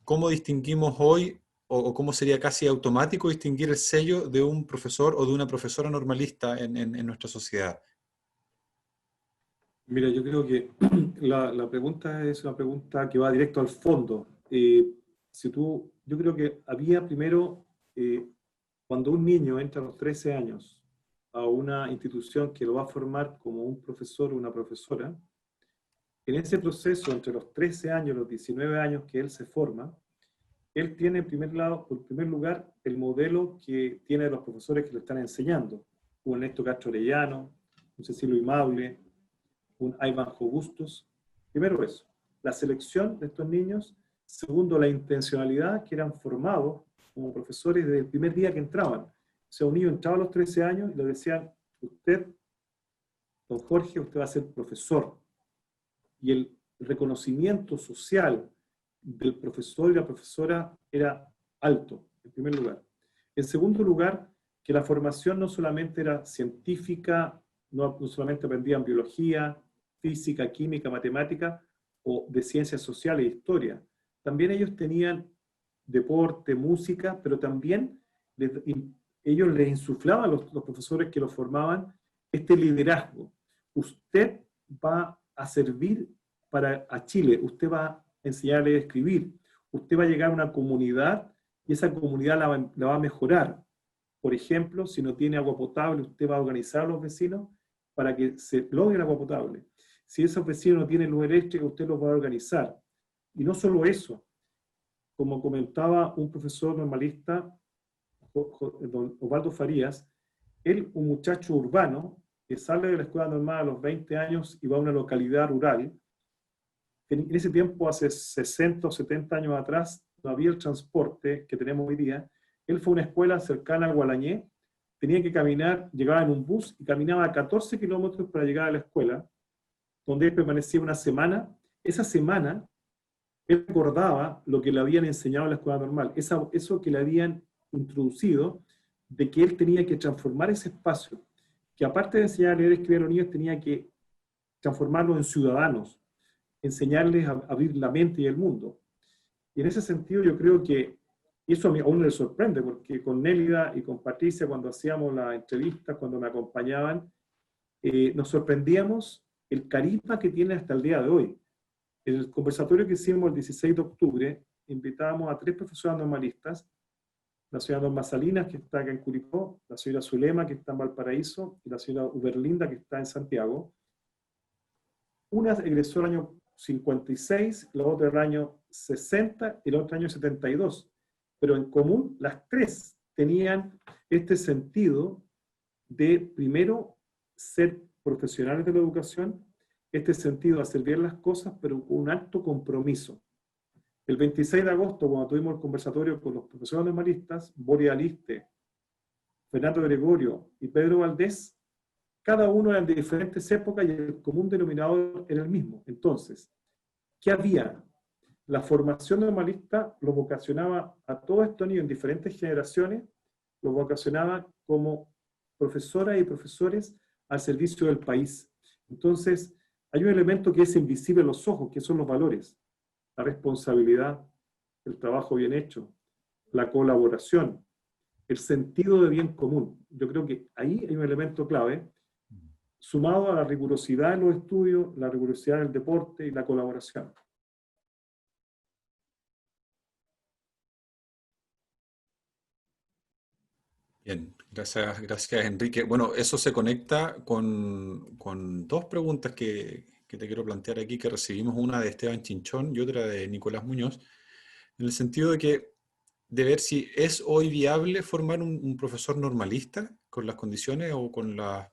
¿cómo distinguimos hoy o cómo sería casi automático distinguir el sello de un profesor o de una profesora normalista en nuestra sociedad? Mira, yo creo que la pregunta es una pregunta que va directo al fondo. Yo creo que había primero, cuando un niño entra a los 13 años a una institución que lo va a formar como un profesor o una profesora, en ese proceso, entre los 13 años y los 19 años que él se forma, él tiene por primer lugar el modelo que tiene los profesores que lo están enseñando. Un Ernesto Castro Orellano, un Cecilio Maule, un Ivanhoe Bustos. Primero eso, la selección de estos niños. Segundo, la intencionalidad, que eran formados como profesores desde el primer día que entraban. O sea, un niño entraba a los 13 años y le decían, usted, don Jorge, usted va a ser profesor. Y el reconocimiento social del profesor y la profesora era alto, en primer lugar. En segundo lugar, que la formación no solamente era científica, no solamente aprendían biología, física, química, matemática, o de ciencias sociales e historia. También ellos tenían deporte, música, pero también ellos les insuflaban a los profesores que los formaban este liderazgo. Usted va a servir a Chile, usted va a enseñarle a escribir, usted va a llegar a una comunidad y esa comunidad la va a mejorar. Por ejemplo, si no tiene agua potable, usted va a organizar a los vecinos para que se logre agua potable. Si esos vecinos no tienen luz eléctrica, usted los va a organizar. Y no solo eso, como comentaba un profesor normalista, don Osvaldo Farías, él, un muchacho urbano, que sale de la escuela normal a los 20 años y va a una localidad rural. En ese tiempo, hace 60 o 70 años atrás, no había el transporte que tenemos hoy día. Él fue a una escuela cercana a Gualañé, tenía que caminar, llegaba en un bus y caminaba 14 kilómetros para llegar a la escuela, donde él permanecía una semana. Esa semana, él recordaba lo que le habían enseñado en la escuela normal, eso que le habían introducido, de que él tenía que transformar ese espacio, que aparte de enseñar a leer y escribir a los niños, tenía que transformarlos en ciudadanos, enseñarles a abrir la mente y el mundo. Y en ese sentido yo creo que, y eso a uno le sorprende, porque con Nélida y con Patricia, cuando hacíamos las entrevistas, cuando me acompañaban, nos sorprendíamos el carisma que tiene hasta el día de hoy. En el conversatorio que hicimos el 16 de octubre, invitábamos a 3 profesoras normalistas, la señora Norma Salinas, que está acá en Curicó, la señora Zulema, que está en Valparaíso, y la señora Uberlinda, que está en Santiago. Una egresó el año 56, la otra el año 60 y la otra el año 72. Pero en común, las 3 tenían este sentido de, primero, ser profesionales de la educación, este sentido de hacer bien las cosas, pero con un alto compromiso. El 26 de agosto, cuando tuvimos el conversatorio con los profesores normalistas, Boris Aliste, Fernando Gregorio y Pedro Valdés, cada uno eran de diferentes épocas y el común denominador era el mismo. Entonces, ¿qué había? La formación normalista lo vocacionaba a todos estos niños en diferentes generaciones, los vocacionaba como profesoras y profesores al servicio del país. Entonces, hay un elemento que es invisible a los ojos, que son los valores. La responsabilidad, el trabajo bien hecho, la colaboración, el sentido de bien común. Yo creo que ahí hay un elemento clave, sumado a la rigurosidad en los estudios, la rigurosidad en el deporte y la colaboración. Bien, gracias Enrique. Bueno, eso se conecta con 2 preguntas que te quiero plantear aquí, que recibimos, una de Esteban Chinchón y otra de Nicolás Muñoz, en el sentido de ver si es hoy viable formar un profesor normalista con las condiciones o con las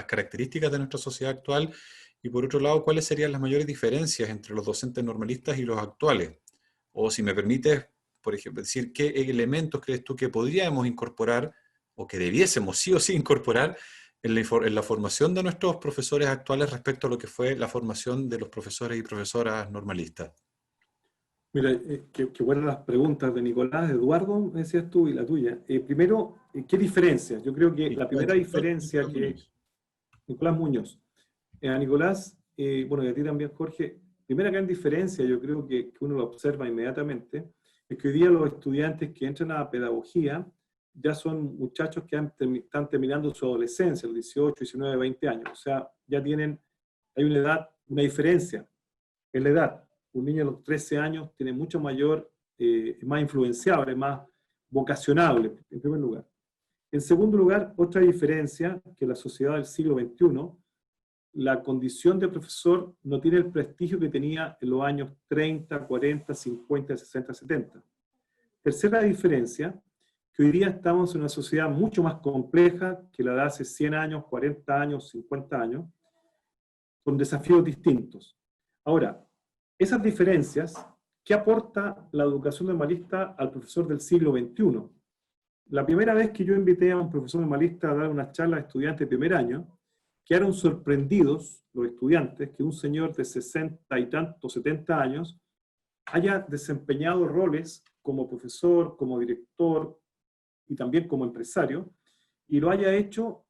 características de nuestra sociedad actual, y por otro lado, cuáles serían las mayores diferencias entre los docentes normalistas y los actuales. O si me permites, por ejemplo, es decir, qué elementos crees tú que podríamos incorporar o que debiésemos sí o sí incorporar en la formación de nuestros profesores actuales respecto a lo que fue la formación de los profesores y profesoras normalistas? Mira, qué buenas las preguntas de Nicolás, Eduardo, me decías tú, y la tuya. Primero, ¿qué diferencias? Yo creo que la primera diferencia que... Nicolás Muñoz. A Nicolás, bueno, y a ti también, Jorge, primera gran diferencia, yo creo que uno lo observa inmediatamente, es que hoy día los estudiantes que entran a pedagogía ya son muchachos que están terminando su adolescencia, los 18, 19, 20 años. O sea, ya tienen, hay una edad, una diferencia en la edad. Un niño a los 13 años tiene mucho mayor, más influenciable, más vocacionable, en primer lugar. En segundo lugar, otra diferencia, que la sociedad del siglo XXI, la condición de profesor no tiene el prestigio que tenía en los años 30, 40, 50, 60, 70. Tercera diferencia, que hoy día estamos en una sociedad mucho más compleja que la de hace 100 años, 40 años, 50 años, con desafíos distintos. Ahora, esas diferencias, ¿qué aporta la educación normalista al profesor del siglo XXI? La primera vez que yo invité a un profesor normalista a dar una charla a estudiantes de primer año, quedaron sorprendidos los estudiantes que un señor de 60 y tantos, 70 años, haya desempeñado roles como profesor, como director y también como empresario, y lo haya hecho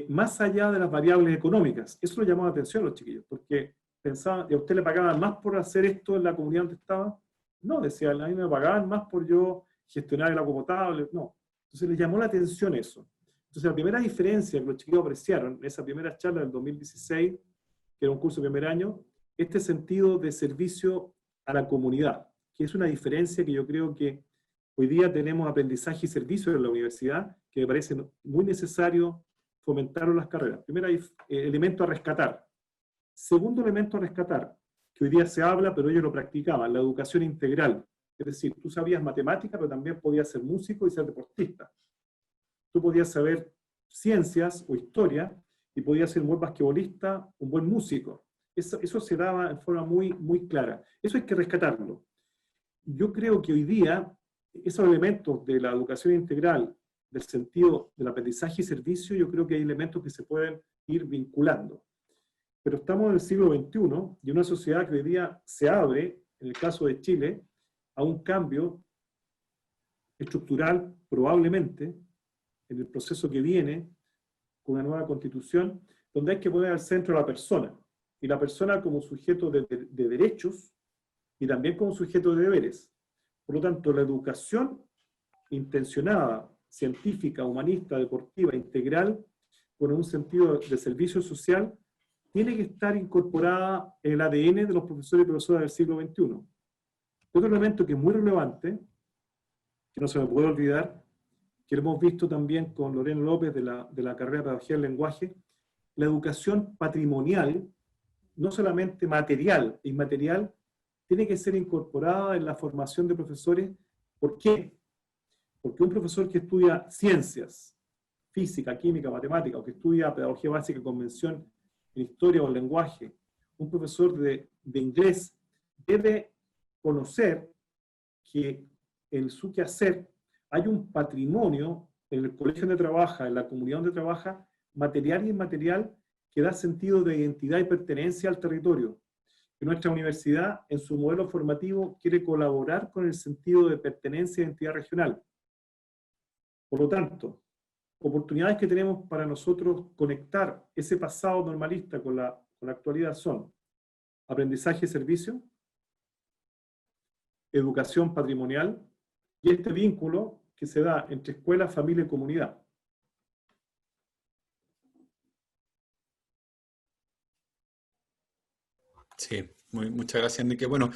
más allá de las variables económicas. Eso lo llamó la atención a los chiquillos, porque pensaban, ¿y a usted le pagaban más por hacer esto en la comunidad donde estaba? No, decía, a mí me pagaban más por yo gestionar el agua potable, no. Entonces les llamó la atención eso. Entonces la primera diferencia que los chiquillos apreciaron en esa primera charla del 2016, que era un curso de primer año, este sentido de servicio a la comunidad, que es una diferencia que yo creo que hoy día tenemos aprendizaje y servicio en la universidad, que me parece muy necesario fomentar en las carreras. Primer elemento a rescatar. Segundo elemento a rescatar, que hoy día se habla, pero ellos lo practicaban, la educación integral. Es decir, tú sabías matemática, pero también podías ser músico y ser deportista. Tú podías saber ciencias o historia y podías ser un buen basquetbolista, un buen músico. Eso se daba en forma muy, muy clara. Eso hay que rescatarlo. Yo creo que hoy día esos elementos de la educación integral, del sentido del aprendizaje y servicio, yo creo que hay elementos que se pueden ir vinculando. Pero estamos en el siglo XXI y una sociedad que hoy día se abre, en el caso de Chile, a un cambio estructural, probablemente, en el proceso que viene, con una nueva constitución, donde hay que poner al centro a la persona, y la persona como sujeto de derechos, y también como sujeto de deberes. Por lo tanto, la educación intencionada, científica, humanista, deportiva, integral, con un sentido de servicio social, tiene que estar incorporada en el ADN de los profesores y profesoras del siglo XXI. Otro elemento que es muy relevante, que no se me puede olvidar, que lo hemos visto también con Lorena López de la carrera de Pedagogía del Lenguaje, la educación patrimonial, no solamente material e inmaterial, tiene que ser incorporada en la formación de profesores. ¿Por qué? Porque un profesor que estudia ciencias, física, química, matemática, o que estudia pedagogía básica, convención en historia o lenguaje, un profesor de inglés debe conocer que en su quehacer hay un patrimonio en el colegio donde trabaja, en la comunidad donde trabaja, material y inmaterial, que da sentido de identidad y pertenencia al territorio. Que nuestra universidad, en su modelo formativo, quiere colaborar con el sentido de pertenencia e identidad regional. Por lo tanto, oportunidades que tenemos para nosotros conectar ese pasado normalista con la actualidad son aprendizaje y servicio, educación patrimonial y este vínculo que se da entre escuela, familia y comunidad. Sí, muchas gracias, Enrique. Bueno,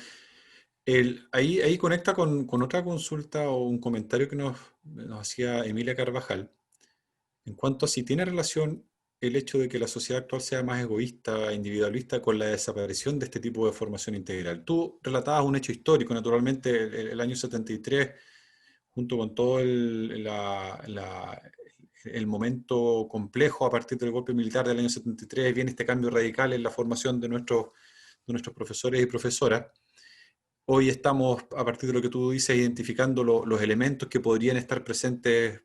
ahí conecta con otra consulta o un comentario que nos hacía Emilia Carvajal, en cuanto a si tiene relación el hecho de que la sociedad actual sea más egoísta, individualista, con la desaparición de este tipo de formación integral. Tú relatabas un hecho histórico, naturalmente, el año 73, junto con todo el momento complejo a partir del golpe militar del año 73, viene este cambio radical en la formación de nuestros profesores y profesoras. Hoy estamos, a partir de lo que tú dices, identificando los elementos que podrían estar presentes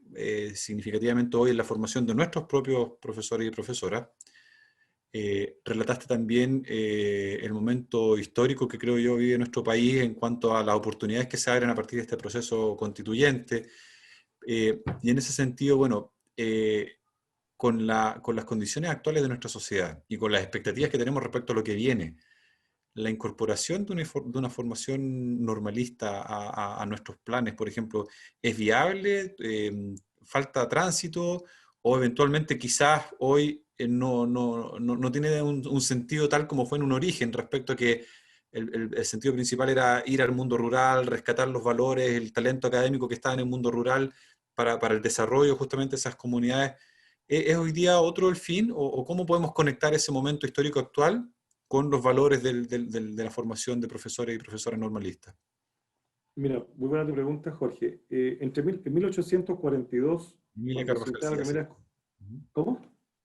significativamente hoy en la formación de nuestros propios profesores y profesoras. Relataste también el momento histórico que creo yo vive nuestro país en cuanto a las oportunidades que se abren a partir de este proceso constituyente. Y en ese sentido, bueno, con las condiciones actuales de nuestra sociedad y con las expectativas que tenemos respecto a lo que viene, la incorporación de una formación normalista a nuestros planes, por ejemplo, ¿es viable? ¿Falta tránsito? ¿O eventualmente quizás hoy no tiene un sentido tal como fue en un origen respecto a que el sentido principal era ir al mundo rural, rescatar los valores, el talento académico que está en el mundo rural para el desarrollo justamente de esas comunidades? ¿Es hoy día otro el fin? ¿O cómo podemos conectar ese momento histórico actual con los valores de la formación de profesores y profesoras normalistas? Mira, muy buena tu pregunta, Jorge. En 1842, Emilia cuando se Carvajal, instala sí, la así. primera... ¿Cómo?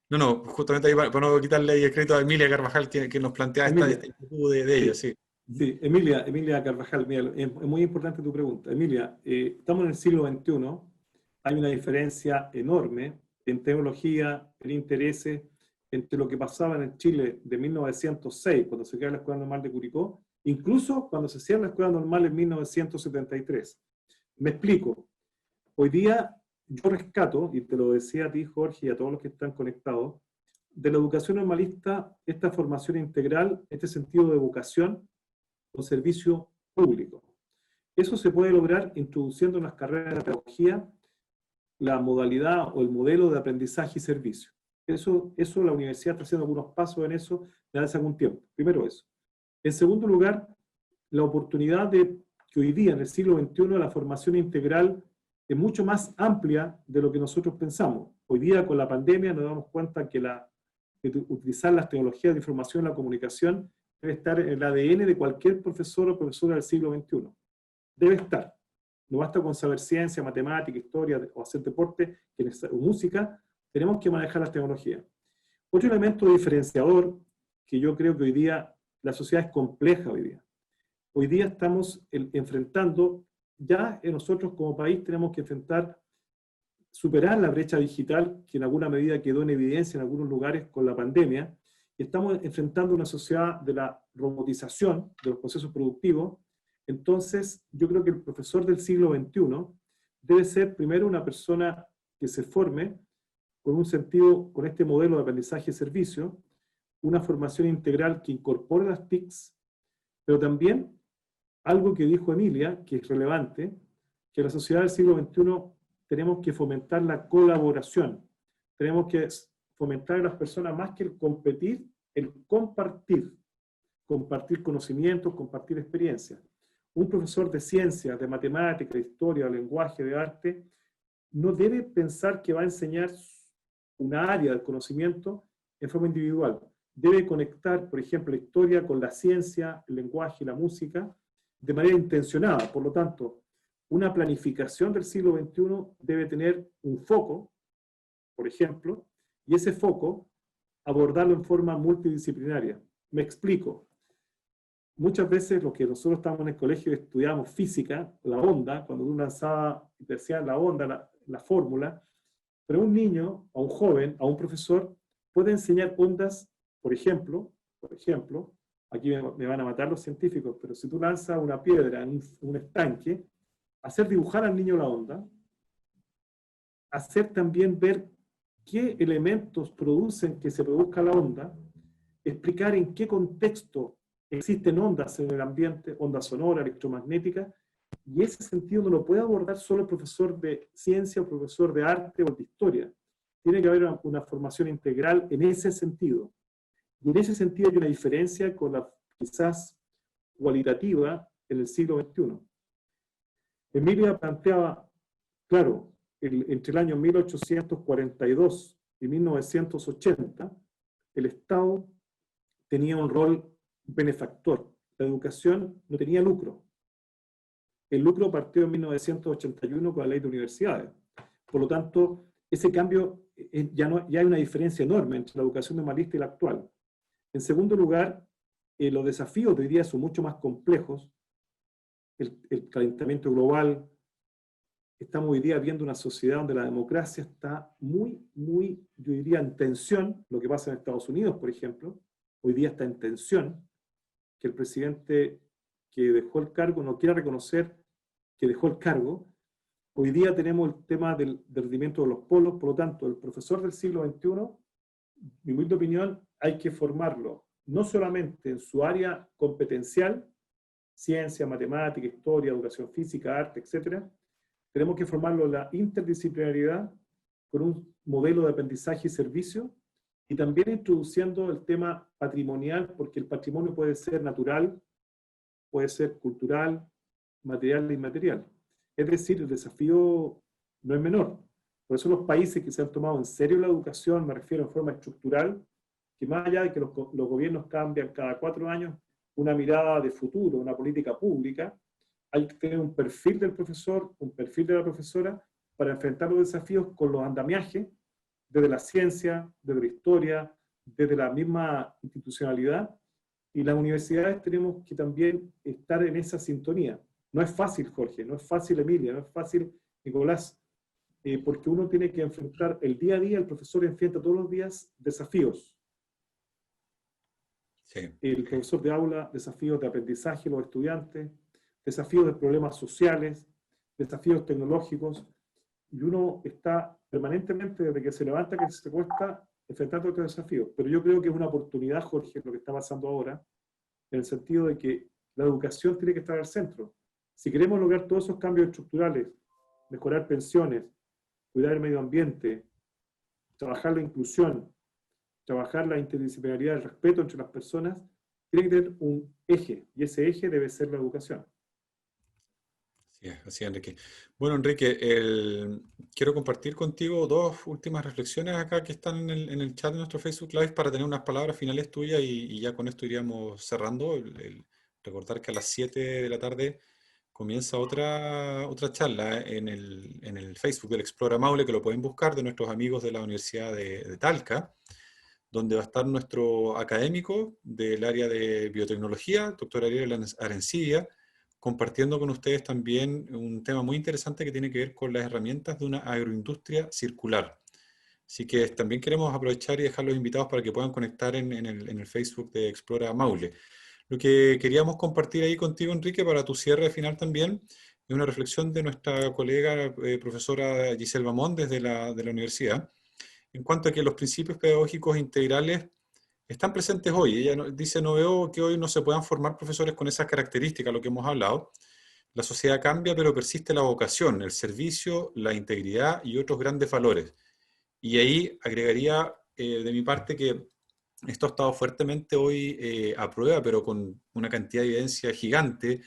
No, justamente ahí para no quitarle ahí el crédito a Emilia Carvajal, que nos plantea Emilia. esta inquietud de ella, Sí, sí. sí, Emilia Carvajal, mira, es muy importante tu pregunta. Emilia, estamos en el siglo XXI, hay una diferencia enorme en tecnología, en intereses, entre lo que pasaba en el Chile de 1906, cuando se crea la Escuela Normal de Curicó, incluso cuando se cierra la Escuela Normal en 1973. Me explico. Hoy día yo rescato, y te lo decía a ti, Jorge, y a todos los que están conectados, de la educación normalista, esta formación integral, este sentido de vocación con servicio público. Eso se puede lograr introduciendo en las carreras de pedagogía la modalidad o el modelo de aprendizaje y servicio. Eso la universidad está haciendo algunos pasos en eso desde hace algún tiempo. Primero eso. En segundo lugar, la oportunidad de que hoy día, en el siglo XXI, la formación integral es mucho más amplia de lo que nosotros pensamos. Hoy día, con la pandemia, nos damos cuenta que utilizar las tecnologías de información y la comunicación debe estar en el ADN de cualquier profesor o profesora del siglo XXI. Debe estar. No basta con saber ciencia, matemática, historia o hacer deporte o música, tenemos que manejar las tecnologías. Otro elemento diferenciador que yo creo que hoy día la sociedad es compleja hoy día. Hoy día estamos enfrentando, ya nosotros como país tenemos que superar la brecha digital que en alguna medida quedó en evidencia en algunos lugares con la pandemia, y estamos enfrentando una sociedad de la robotización de los procesos productivos. Entonces, yo creo que el profesor del siglo XXI debe ser primero una persona que se forme con un sentido, con este modelo de aprendizaje y servicio, una formación integral que incorpore las TICs, pero también algo que dijo Emilia, que es relevante, que en la sociedad del siglo XXI tenemos que fomentar la colaboración, tenemos que fomentar a las personas más que el competir, el compartir conocimientos, compartir experiencias. Un profesor de ciencias, de matemática, de historia, de lenguaje, de arte, no debe pensar que va a enseñar una área del conocimiento en forma individual. Debe conectar, por ejemplo, la historia con la ciencia, el lenguaje y la música de manera intencionada. Por lo tanto, una planificación del siglo XXI debe tener un foco, por ejemplo, y ese foco abordarlo en forma multidisciplinaria. Me explico. Muchas veces los que nosotros estamos en el colegio estudiamos física, la onda, cuando uno lanzaba y decía la onda, la fórmula, pero un niño, a un joven, a un profesor, puede enseñar ondas, por ejemplo, aquí me van a matar los científicos, pero si tú lanzas una piedra en un estanque, hacer dibujar al niño la onda, hacer también ver qué elementos producen que se produzca la onda, explicar en qué contexto existen ondas en el ambiente, ondas sonoras, electromagnéticas, y ese sentido no lo puede abordar solo el profesor de ciencia, o profesor de arte o de historia. Tiene que haber una formación integral en ese sentido. Y en ese sentido hay una diferencia con la quizás cualitativa en el siglo XXI. Emilia planteaba, claro, entre el año 1842 y 1980, el Estado tenía un rol benefactor. La educación no tenía lucro. El lucro partió en 1981 con la ley de universidades. Por lo tanto, ese cambio, ya hay una diferencia enorme entre la educación normalista y la actual. En segundo lugar, los desafíos de hoy día son mucho más complejos, el calentamiento global. Estamos hoy día viendo una sociedad donde la democracia está muy, yo diría, en tensión. Lo que pasa en Estados Unidos, por ejemplo, hoy día está en tensión, que el presidente que dejó el cargo no quiera reconocer que dejó el cargo. Hoy día tenemos el tema del rendimiento de los polos, por lo tanto, el profesor del siglo XXI, mi humilde opinión, hay que formarlo, no solamente en su área competencial, ciencia, matemática, historia, educación física, arte, etc. Tenemos que formarlo en la interdisciplinariedad, con un modelo de aprendizaje y servicio, y también introduciendo el tema patrimonial, porque el patrimonio puede ser natural, puede ser cultural, material e inmaterial. Es decir, el desafío no es menor. Por eso los países que se han tomado en serio la educación, me refiero en forma estructural, que más allá de que los gobiernos cambian cada 4 años, una mirada de futuro, una política pública, hay que tener un perfil del profesor, un perfil de la profesora, para enfrentar los desafíos con los andamiajes, desde la ciencia, desde la historia, desde la misma institucionalidad, y las universidades tenemos que también estar en esa sintonía. No es fácil, Jorge, no es fácil, Emilia, no es fácil, Nicolás, porque uno tiene que enfrentar el día a día, el profesor enfrenta todos los días desafíos. Sí. El profesor de aula, desafíos de aprendizaje, los estudiantes, desafíos de problemas sociales, desafíos tecnológicos, y uno está permanentemente, desde que se levanta, que se acuesta, enfrentando estos desafíos. Pero yo creo que es una oportunidad, Jorge, lo que está pasando ahora, en el sentido de que la educación tiene que estar al centro. Si queremos lograr todos esos cambios estructurales, mejorar pensiones, cuidar el medio ambiente, trabajar la inclusión, trabajar la interdisciplinaridad, el respeto entre las personas, tiene que tener un eje, y ese eje debe ser la educación. Así es, Enrique. Bueno, Enrique, quiero compartir contigo 2 últimas reflexiones acá que están en el chat de nuestro Facebook Live para tener unas palabras finales tuyas y ya con esto iríamos cerrando. Recordar que a las 7 de la tarde comienza otra charla en el Facebook del Explora Maule, que lo pueden buscar, de nuestros amigos de la Universidad de Talca, donde va a estar nuestro académico del área de biotecnología, doctor Ariel Arencibia, compartiendo con ustedes también un tema muy interesante que tiene que ver con las herramientas de una agroindustria circular. Así que también queremos aprovechar y dejar los invitados para que puedan conectar en el Facebook de Explora Maule. Lo que queríamos compartir ahí contigo, Enrique, para tu cierre final también, es una reflexión de nuestra colega profesora Giselle Bamón desde la universidad, en cuanto a que los principios pedagógicos integrales están presentes hoy. Ella dice, no veo que hoy no se puedan formar profesores con esas características, lo que hemos hablado. La sociedad cambia, pero persiste la vocación, el servicio, la integridad y otros grandes valores. Y ahí agregaría de mi parte que esto ha estado fuertemente hoy a prueba, pero con una cantidad de evidencia gigante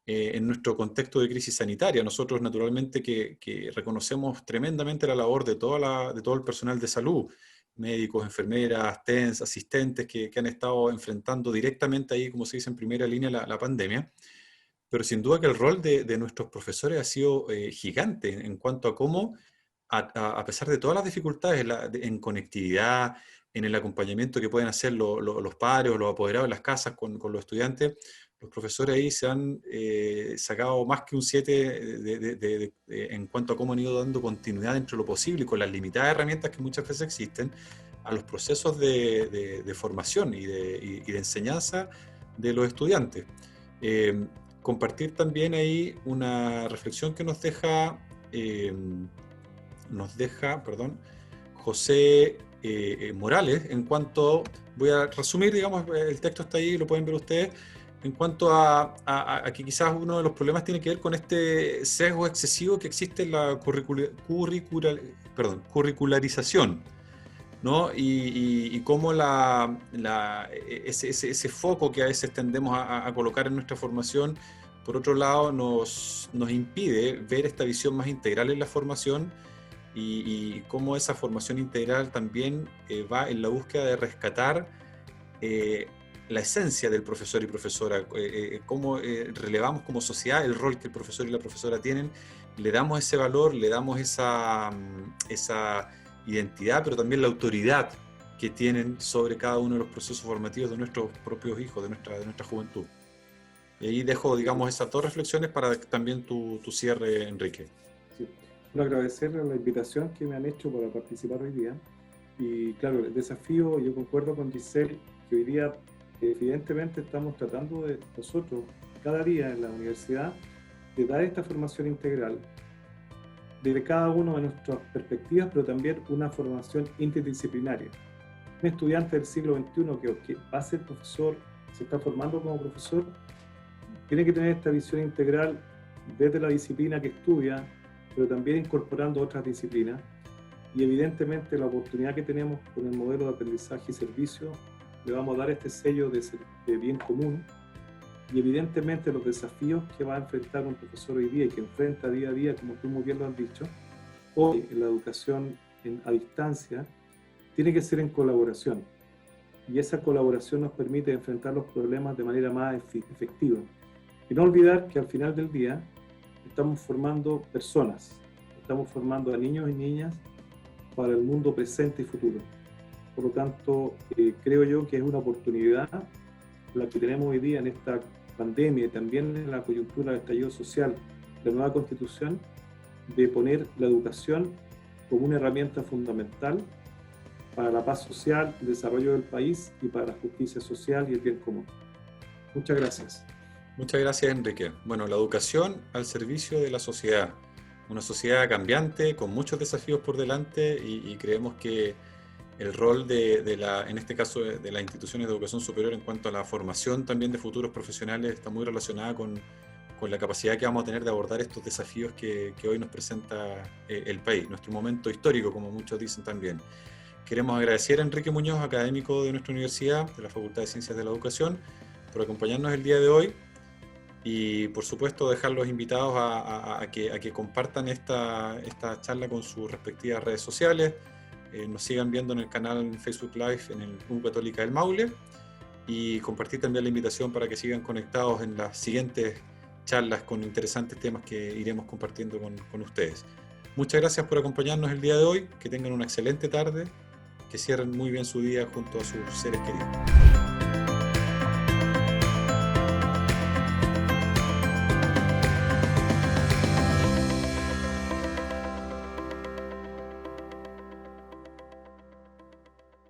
en nuestro contexto de crisis sanitaria. Nosotros, naturalmente, que reconocemos tremendamente la labor de todo el personal de salud, médicos, enfermeras, TENS, asistentes que han estado enfrentando directamente ahí, como se dice, en primera línea la pandemia. Pero sin duda que el rol de nuestros profesores ha sido gigante en cuanto a cómo, a pesar de todas las dificultades en conectividad, en el acompañamiento que pueden hacer los padres o los apoderados de las casas con los estudiantes, los profesores ahí se han sacado más que un 7 en cuanto a cómo han ido dando continuidad dentro de lo posible y con las limitadas herramientas que muchas veces existen a los procesos de formación y de enseñanza de los estudiantes. Compartir también ahí una reflexión que nos deja José Morales, en cuanto, voy a resumir, digamos, el texto está ahí, lo pueden ver ustedes, en cuanto a que quizás uno de los problemas tiene que ver con este sesgo excesivo que existe en la curricularización, ¿no? Y cómo ese foco que a veces tendemos a colocar en nuestra formación, por otro lado, nos impide ver esta visión más integral en la formación y cómo esa formación integral también va en la búsqueda de rescatar la esencia del profesor y profesora, cómo relevamos como sociedad el rol que el profesor y la profesora tienen, le damos ese valor, le damos esa identidad, pero también la autoridad que tienen sobre cada uno de los procesos formativos de nuestros propios hijos, de nuestra juventud. Y ahí dejo, digamos, esas dos reflexiones para también tu cierre, Enrique. Sí. Quiero agradecer la invitación que me han hecho para participar hoy día. Y claro, el desafío, yo concuerdo con Giselle, que hoy día evidentemente estamos tratando de nosotros, cada día en la universidad, de dar esta formación integral desde cada uno de nuestras perspectivas, pero también una formación interdisciplinaria. Un estudiante del siglo XXI que va a ser profesor, se está formando como profesor, tiene que tener esta visión integral desde la disciplina que estudia, pero también incorporando otras disciplinas. Y evidentemente la oportunidad que tenemos con el modelo de aprendizaje y servicio, le vamos a dar este sello de bien común. Y evidentemente los desafíos que va a enfrentar un profesor hoy día y que enfrenta día a día, como tú muy bien lo has dicho, hoy en la educación a distancia, tiene que ser en colaboración. Y esa colaboración nos permite enfrentar los problemas de manera más efectiva. Y no olvidar que al final del día estamos formando personas, estamos formando a niños y niñas para el mundo presente y futuro. Por lo tanto, creo yo que es una oportunidad la que tenemos hoy día en esta pandemia y también en la coyuntura del estallido social, la nueva Constitución, de poner la educación como una herramienta fundamental para la paz social, el desarrollo del país y para la justicia social y el bien común. Muchas gracias. Muchas gracias, Enrique. Bueno, la educación al servicio de la sociedad. Una sociedad cambiante, con muchos desafíos por delante y creemos que el rol en este caso, de las instituciones de educación superior en cuanto a la formación también de futuros profesionales está muy relacionada con la capacidad que vamos a tener de abordar estos desafíos que hoy nos presenta el país, nuestro momento histórico, como muchos dicen también. Queremos agradecer a Enrique Muñoz, académico de nuestra universidad, de la Facultad de Ciencias de la Educación, por acompañarnos el día de hoy. Y por supuesto dejarlos invitados a que compartan esta charla con sus respectivas redes sociales, nos sigan viendo en el canal Facebook Live en el U Católica del Maule y compartir también la invitación para que sigan conectados en las siguientes charlas con interesantes temas que iremos compartiendo con ustedes. Muchas gracias por acompañarnos el día de hoy, que tengan una excelente tarde, que cierren muy bien su día junto a sus seres queridos.